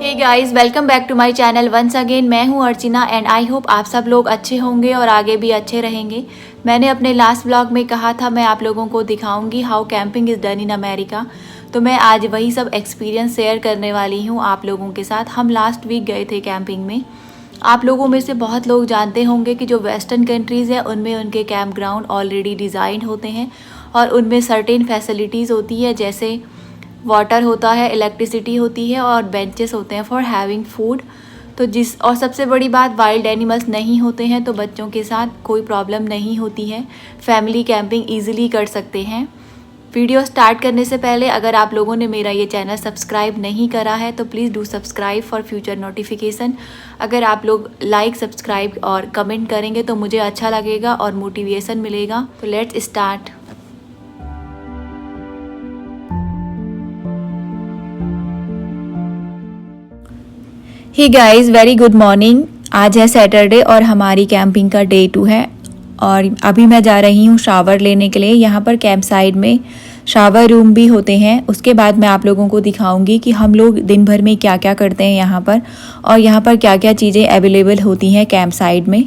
Hey guys, welcome back to my channel once again. मैं हूं अर्चना and I hope आप सब लोग अच्छे होंगे और आगे भी अच्छे रहेंगे। मैंने अपने लास्ट व्लॉग में कहा था मैं आप लोगों को दिखाऊंगी how camping is done in America. तो मैं आज वही सब एक्सपीरियंस शेयर करने वाली हूं आप लोगों के साथ। हम लास्ट वीक गए थे कैंपिंग में। आप लोगों में से बहुत लोग जानते होंगे कि जो वेस्टर्न कंट्रीज़ हैं उनमें उनके कैंप ग्राउंड ऑलरेडी डिज़ाइन होते हैं और उनमें सर्टेन फैसिलिटीज़ होती है, जैसे वाटर होता है, इलेक्ट्रिसिटी होती है और बेंचेस होते हैं फॉर हैविंग फूड। तो और सबसे बड़ी बात, वाइल्ड एनिमल्स नहीं होते हैं, तो बच्चों के साथ कोई प्रॉब्लम नहीं होती है। फैमिली कैंपिंग इजीली कर सकते हैं। वीडियो स्टार्ट करने से पहले अगर आप लोगों ने मेरा ये चैनल सब्सक्राइब नहीं करा है तो please do subscribe for future notification. अगर आप लोग लाइक, सब्सक्राइब और कमेंट करेंगे तो मुझे अच्छा लगेगा और मोटिवेशन मिलेगा। तो let's start. Hey guys, very good morning. आज है सैटरडे और हमारी कैंपिंग का डे 2 है और अभी मैं जा रही हूँ शावर लेने के लिए। यहाँ पर कैंप साइड में शावर रूम भी होते हैं। उसके बाद मैं आप लोगों को दिखाऊंगी कि हम लोग दिन भर में क्या क्या करते हैं यहाँ पर और यहाँ पर क्या क्या चीज़ें अवेलेबल होती हैं कैंप साइड में।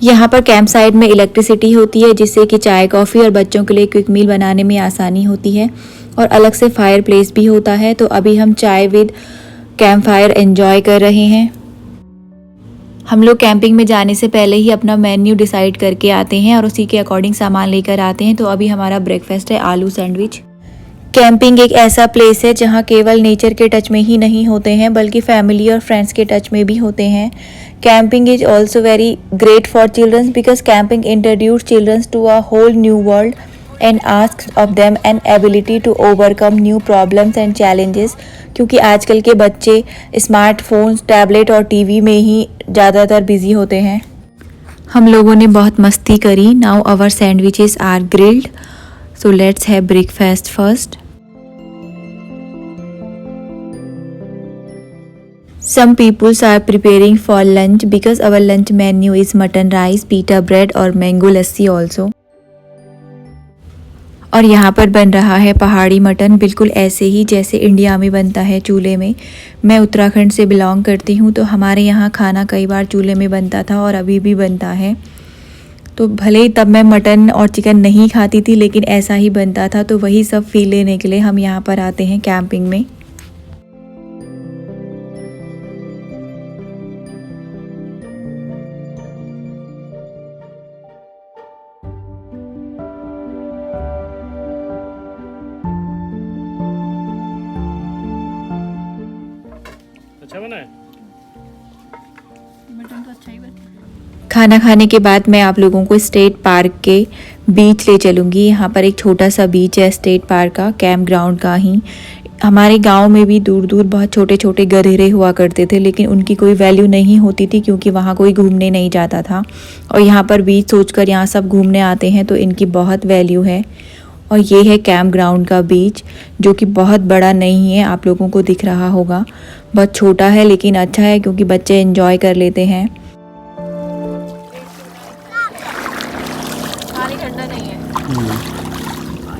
यहाँ पर कैंप साइड में इलेक्ट्रिसिटी होती है जिससे कि चाय, कॉफ़ी और बच्चों के लिए क्विक मील बनाने में आसानी होती है और अलग से फायर प्लेस भी होता है। तो अभी हम चाय विद कैंप फायर एंजॉय कर रहे हैं। हम लोग कैंपिंग में जाने से पहले ही अपना मेन्यू डिसाइड करके आते हैं और उसी के अकॉर्डिंग सामान लेकर आते हैं। तो अभी हमारा ब्रेकफास्ट है आलू सैंडविच। कैंपिंग एक ऐसा प्लेस है जहाँ केवल नेचर के टच में ही नहीं होते हैं बल्कि फैमिली और फ्रेंड्स के टच में भी होते हैं। Camping is also very great for childrens because camping introduce childrens to a whole new world and asks of them an ability to overcome new problems and challenges। क्योंकि आजकल के बच्चे स्मार्टफोन्स, टैबलेट और TV में ही ज़्यादातर busy होते हैं। हम लोगों ने बहुत मस्ती करी। Now our sandwiches are grilled, so let's have breakfast first. Some peoples are preparing for lunch because our lunch menu is mutton rice, pita bread और मैंगो लस्सी also। और यहाँ पर बन रहा है पहाड़ी मटन, बिल्कुल ऐसे ही जैसे इंडिया में बनता है चूल्हे में। मैं उत्तराखंड से बिलोंग करती हूँ तो हमारे यहाँ खाना कई बार चूल्हे में बनता था और अभी भी बनता है। तो भले ही तब मैं मटन और चिकन नहीं खाती थी लेकिन ऐसा ही बनता था। तो वही सब फील लेने के लिए हम यहाँ पर आते हैं कैंपिंग में। अच्छा बना है? मटन तो अच्छा ही बना। खाना खाने के बाद मैं आप लोगों को स्टेट पार्क के बीच ले चलूँगी। यहाँ पर एक छोटा सा बीच है स्टेट पार्क का, कैंप ग्राउंड का ही। हमारे गांव में भी दूर दूर बहुत छोटे छोटे गधेरे हुआ करते थे लेकिन उनकी कोई वैल्यू नहीं होती थी क्योंकि वहाँ कोई घूमने नहीं जाता था। और यहाँ पर बीच सोचकर यहाँ सब घूमने आते हैं तो इनकी बहुत वैल्यू है। और ये है कैंप ग्राउंड का बीच जो कि बहुत बड़ा नहीं है, आप लोगों को दिख रहा होगा। बहुत छोटा है लेकिन अच्छा है क्योंकि बच्चे एंजॉय कर लेते हैं। पानी ठंडा नहीं है,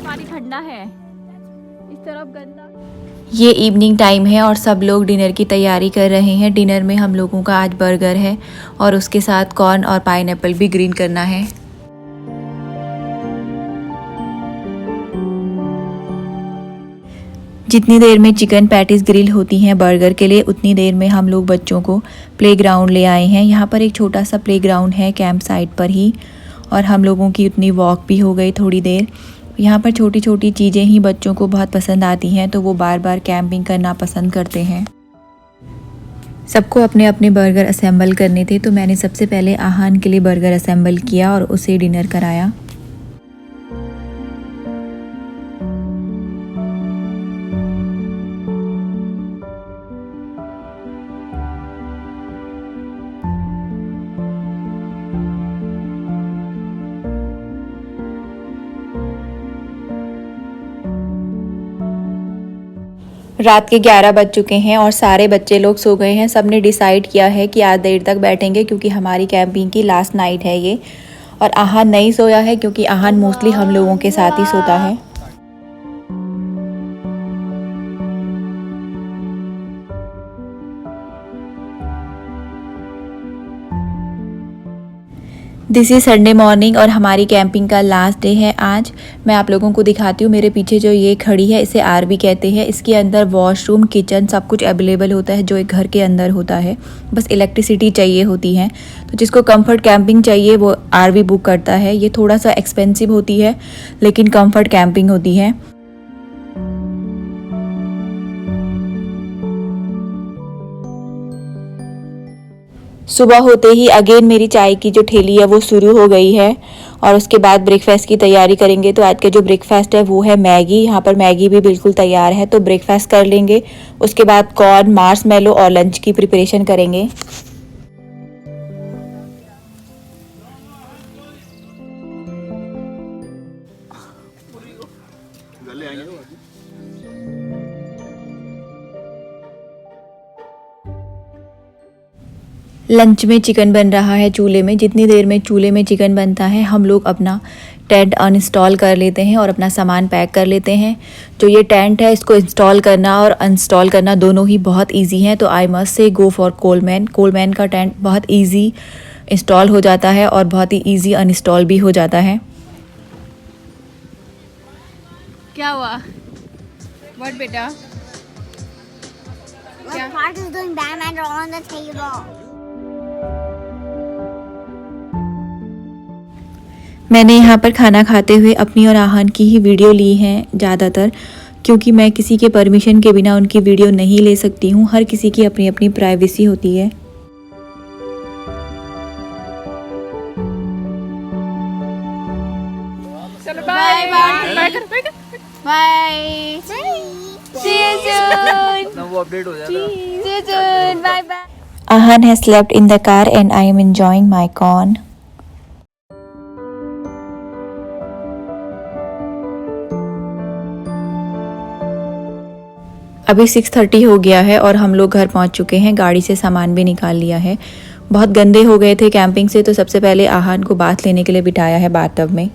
पानी ठंडा है, इस तरफ गंदा। ये इवनिंग टाइम है और सब लोग डिनर की तैयारी कर रहे हैं। डिनर में हम लोगों का आज बर्गर है और उसके साथ कॉर्न और पाइनएप्पल भी ग्रीन करना है। जितनी देर में चिकन पैटीज ग्रिल होती हैं बर्गर के लिए उतनी देर में हम लोग बच्चों को प्लेग्राउंड ले आए हैं। यहाँ पर एक छोटा सा प्लेग्राउंड है कैंप साइट पर ही और हम लोगों की उतनी वॉक भी हो गई थोड़ी देर। यहाँ पर छोटी छोटी चीज़ें ही बच्चों को बहुत पसंद आती हैं तो वो बार बार कैंपिंग करना पसंद करते हैं। सबको अपने अपने बर्गर असेंबल करने थे तो मैंने सबसे पहले आहान के लिए बर्गर असेंबल किया और उसे डिनर कराया। रात के 11 बज चुके हैं और सारे बच्चे लोग सो गए हैं। सब ने डिसाइड किया है कि आज देर तक बैठेंगे क्योंकि हमारी कैंपिंग की लास्ट नाइट है ये। और आहान नहीं सोया है क्योंकि आहान मोस्टली हम लोगों के साथ ही सोता है। दिस इज़ संडे मॉर्निंग और हमारी कैंपिंग का लास्ट डे है आज। मैं आप लोगों को दिखाती हूँ। मेरे पीछे जो ये खड़ी है इसे आरवी कहते हैं। इसके अंदर वॉशरूम, किचन सब कुछ अवेलेबल होता है जो एक घर के अंदर होता है। बस इलेक्ट्रिसिटी चाहिए होती है। तो जिसको कंफर्ट कैंपिंग चाहिए वो आरवी बुक करता है। ये थोड़ा सा एक्सपेंसिव होती है लेकिन कंफर्ट कैंपिंग होती है। सुबह होते ही अगेन मेरी चाय की जो ठेली है वो शुरू हो गई है और उसके बाद ब्रेकफास्ट की तैयारी करेंगे। तो आज का जो ब्रेकफास्ट है वो है मैगी। यहाँ पर मैगी भी बिल्कुल तैयार है, तो ब्रेकफास्ट कर लेंगे। उसके बाद कॉर्न, मार्शमेलो और लंच की प्रिपरेशन करेंगे। लंच में चिकन बन रहा है चूल्हे में। जितनी देर में चूल्हे में चिकन बनता है हम लोग अपना टेंट अनइंस्टॉल कर लेते हैं और अपना सामान पैक कर लेते हैं। जो ये टेंट है इसको इंस्टॉल करना और अनइंस्टॉल करना दोनों ही बहुत इजी है। तो I must say go for Coleman. Coleman का टेंट बहुत इजी इंस्टॉल हो जाता है और बहुत ही इजी अनइंस्टॉल भी हो जाता है। क्या हुआ? What बेटा? The part is doing Batman on the table. मैंने यहाँ पर खाना खाते हुए अपनी और आहान की ही वीडियो ली है ज़्यादातर, क्योंकि मैं किसी के परमिशन के बिना उनकी वीडियो नहीं ले सकती हूँ। हर किसी की अपनी अपनी प्राइवेसी होती है। चलो bye bye bye. See you soon. ना वो अपडेट हो जाएगा। See you soon. Bye bye. Ahan has slept in the car and I am enjoying my corn. अभी 6:30 हो गया है और हम लोग घर पहुंच चुके हैं। गाड़ी से सामान भी निकाल लिया है। बहुत गंदे हो गए थे कैंपिंग से, तो सबसे पहले आहान को बाथ लेने के लिए बिठाया है बाथटब में।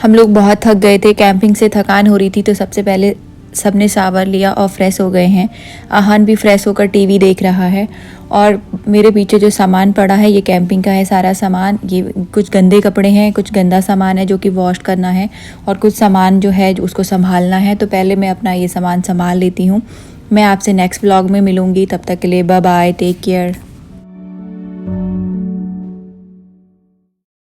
हम लोग बहुत थक गए थे, कैंपिंग से थकान हो रही थी, तो सबसे पहले सबने शावर लिया और फ्रेश हो गए हैं। आहान भी फ्रेश होकर टीवी देख रहा है। और मेरे पीछे जो सामान पड़ा है ये कैंपिंग का है सारा सामान। ये कुछ गंदे कपड़े हैं, कुछ गंदा सामान है जो कि वॉश करना है और कुछ सामान जो है उसको संभालना है। तो पहले मैं अपना ये सामान संभाल लेती हूँ। मैं आपसे नेक्स्ट व्लॉग में मिलूँगी। तब तक के लिए बाय बाय, टेक केयर।